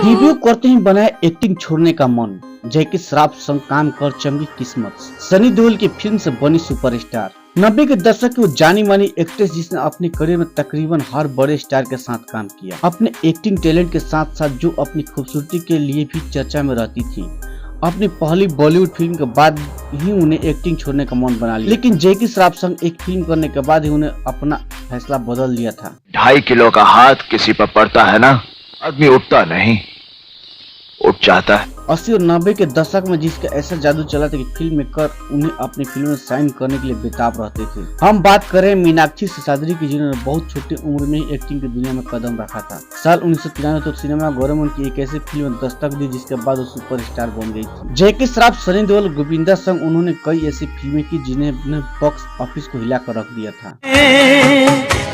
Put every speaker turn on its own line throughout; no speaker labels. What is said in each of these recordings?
Debut करते ही बनाया acting छोड़ने का मन। जैकी श्रॉफ संग काम कर चमकी किस्मत। सनी देओल की फिल्म से बनी सुपरस्टार। 90 के दशक की वो जानी मानी एक्ट्रेस जिसने अपने करियर में तकरीबन हर बड़े स्टार के साथ काम किया। अपने एक्टिंग टैलेंट के साथ साथ जो अपनी खूबसूरती के लिए भी चर्चा में रहती थी। अपनी पहली बॉलीवुड फिल्म के बाद ही उन्हें एक्टिंग छोड़ने का मन बना लिया, लेकिन जैकी श्रॉफ संग एक फिल्म करने के बाद ही उन्हें अपना फैसला बदल लिया था।
2.5 किलो का हाथ किसी पर पड़ता है ना, आदमी उठता नहीं, उठ जाता है।
80 और 90 के दशक में जिसका ऐसा जादू चला था कि फिल्म मेकर उन्हें अपनी फिल्म में साइन करने के लिए बेताब रहते थे। हम बात करें मीनाक्षी सिसाद्री की, जिन्होंने बहुत छोटी उम्र में ही एक्टिंग की दुनिया में कदम रखा था। साल 1993 तो सिनेमा घरों में उनकी एक ऐसी फिल्म में दस्तक दी जिसके बाद वो सुपरस्टार बन गई थी। जैकी श्रॉफ, सनी देओल, गोविंदा संग उन्होंने कई ऐसी फिल्में की जिन्हें बॉक्स ऑफिस को हिला कर रख दिया था।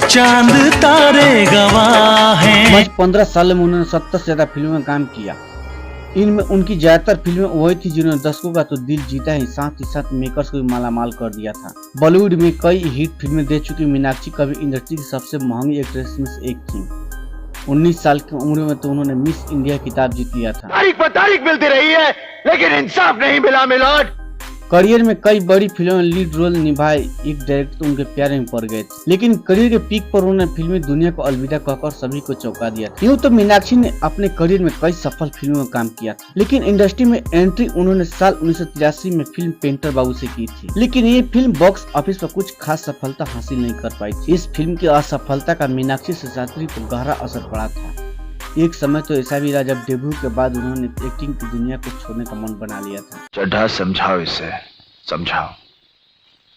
चांद तारे गवाह हैं।
बस 15 साल में उन्होंने 70 से ज्यादा फिल्मों में काम किया। इनमें उनकी ज्यादातर फिल्में वही थी जिन्होंने दर्शकों का तो दिल जीता ही साथ मेकर्स को भी मालामाल कर दिया था। बॉलीवुड में कई हिट फिल्में दे चुकी मीनाक्षी कभी इंडस्ट्री की सबसे महंगी एक्ट्रेस में से एक थी। 19 साल की उम्र में तो उन्होंने मिस इंडिया खिताब जीत लिया था।
तारीख पर तारीख मिलती रही है, लेकिन इंसाफ नहीं मिला मिलाड।
करियर में कई बड़ी फिल्मों में लीड रोल निभाए। एक डायरेक्टर तो उनके प्यारे में पड़ गए थे, लेकिन करियर के पीक पर उन्होंने फिल्मी दुनिया को अलविदा कहकर सभी को चौंका दिया था। यूँ तो मीनाक्षी ने अपने करियर में कई सफल फिल्मों में काम किया था, लेकिन इंडस्ट्री में एंट्री उन्होंने साल 1983 में फिल्म पेंटर बाबू से की थी। लेकिन ये फिल्म बॉक्स ऑफिस पर कुछ खास सफलता हासिल नहीं कर पाई थी। इस फिल्म की असफलता का मीनाक्षी सिसाद्री पर गहरा असर पड़ा था। एक समय तो ऐसा भी रहा जब डेब्यू के बाद उन्होंने एक्टिंग की दुनिया को छोड़ने का मन बना लिया था।
चड्ढा समझाओ इसे, समझाओ।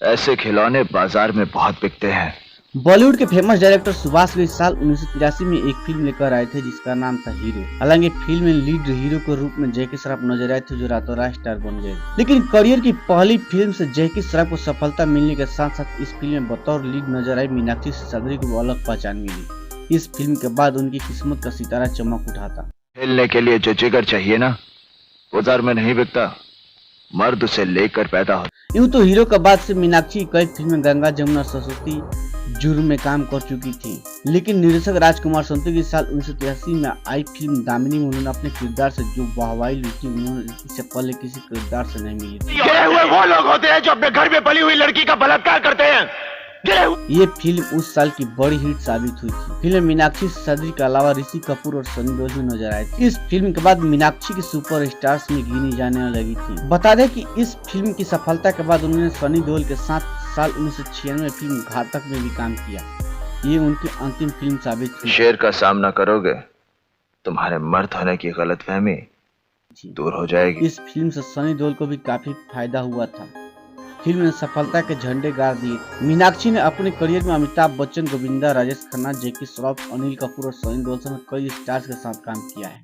ऐसे खिलौने बाजार में बहुत बिकते हैं।
बॉलीवुड के फेमस डायरेक्टर सुभाष घई साल 1983 में एक फिल्म लेकर आए थे जिसका नाम था हीरो। हालांकि फिल्म में लीड हीरो के रूप में जैकी श्रॉफ नजर आए थे, जो रातों रात स्टार बन गए। लेकिन करियर की पहली फिल्म से जैकी श्रॉफ को सफलता मिलने के साथ साथ इस फिल्म में बतौर लीड नजर आई मीनाक्षी सिसाद्री को अलग पहचान मिली। इस फिल्म के बाद उनकी किस्मत का सितारा चमक उठा था।
खेलने के लिए जो जिगर चाहिए ना, बाजार में नहीं बिकता, मर्द उसे लेकर पैदा हो।
यूँ तो हीरो के बाद से मीनाक्षी कई फिल्में गंगा जमुना सरस्वती जुर्म में काम कर चुकी थी, लेकिन निर्देशक राजकुमार संतोषी की साल 1983 में आई फिल्म दामिनी में उन्होंने अपने किरदार से जो वाहवाही ली थी, उन्होंने इससे पहले किसी किरदार से नहीं मिली थी।
गिरे हुए वो लोग होते हैं जो अपने घर में पली हुई लड़की का बलात्कार करते हैं।
ये फिल्म उस साल की बड़ी हिट साबित हुई थी। फिल्म मीनाक्षी सिसाद्री के अलावा ऋषि कपूर और सनी देओल भी नजर आए थे। इस फिल्म के बाद मीनाक्षी की सुपरस्टार्स में गिनी जाने लगी थी। बता दें कि इस फिल्म की सफलता के बाद उन्होंने सनी देओल के साथ साल 1996 में फिल्म घातक में भी काम किया। ये उनकी अंतिम फिल्म साबित हुई।
शेर का सामना करोगे, तुम्हारे मर्द होने की गलतफहमी दूर हो जाएगी।
इस फिल्म से सनी देओल को भी काफी फायदा हुआ था। फिल्म ने सफलता के झंडे गाड़ दिए। मीनाक्षी ने अपने करियर में अमिताभ बच्चन, गोविंदा, राजेश खन्ना, जैकी श्रॉफ, अनिल कपूर और सनी देओल समेत कई स्टार्स के साथ काम किया है।